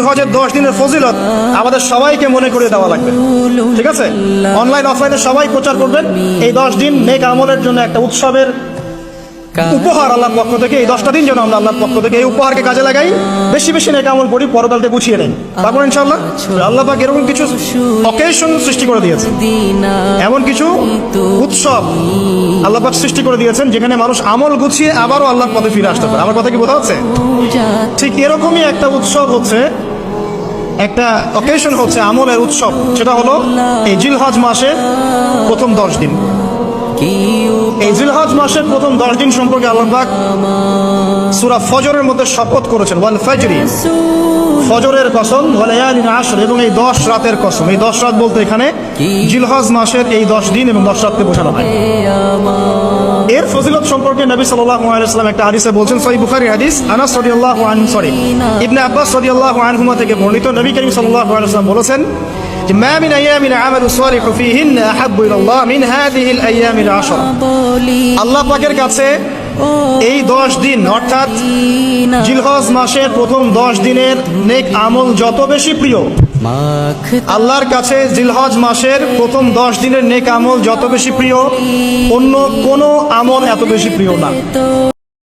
হজের 10 দিনের ফজিলত আমাদের সবাইকে মনে করে দেওয়া লাগবে, ঠিক আছে? অনলাইন অফলাইনে সবাই প্রচার করবেন। এই 10 দিন নেক আমলের জন্য একটা উৎসবের উপহার আল্লাহর পক্ষ থেকে। এই 10টা দিন যেন আমরা আল্লাহর পক্ষ থেকে এই উপহারকে কাজে লাগাই, বেশি বেশি নেক আমল করি, পরকালকে গুছিয়ে নেই। তারপর ইনশাআল্লাহ আল্লাহ পাক এরকম কিছু অকেশন সৃষ্টি করে দিয়েছে, এমন কিছু উৎসব আল্লাহ পাক সৃষ্টি করে দিয়েছেন যেখানে মানুষ আমল গুছিয়ে আবারও আল্লাহর পথে ফিরে আসতে পারে। আমার কথা কি বোঝা যাচ্ছে? ঠিক এরকমই একটা উৎসব হচ্ছে, একটা অকেশন হচ্ছে আমলের উৎসব, সেটা হলো এই জিলহজ মাসের প্রথম 10 দিন। এই জিলহজ মাসের প্রথম 10 দিন সম্পর্কে আল্লাহ পাক সূরা ফজরের মধ্যে শপথ করেছেন, ওয়াল ফাজরি, ফজরের কসম, ওয়া লায়ালিন আশর, এবং এই 10 রাতের কসম। এই 10 রাত বলতে এখানে জিলহজ মাসের এই 10 দিন এবং 10 রাতকে বোঝানো হয়। এর ফজিলত সম্পর্কে নবী সাল্লাল্লাহু আলাইহি ওয়াসাল্লাম একটা হাদিসে বলছেন, সহিহ বুখারী হাদিস, আনাস রাদিয়াল্লাহু আনহু ইবনে আব্বাস রাদিয়াল্লাহু আনহুমা থেকে বর্ণিত, নবী করিম সাল্লাল্লাহু আলাইহি ওয়াসাল্লাম বলেছেন যে মা মিন আইয়ামিন আমালু সালিহু ফীহিন্না আহাব্বু ইলাল্লাহ মিন হাযিহিল আইয়ামিল আশর। আল্লাহ পাকের কাছে এই 10 দিন অর্থাৎ জিলহজ মাসের প্রথম 10 দিনের নেক আমল যত বেশি প্রিয়, আল্লাহর কাছে জিলহজ মাসের প্রথম 10 দিনের নেক আমল যত বেশি প্রিয়, অন্য কোনো আমল এত বেশি প্রিয় না।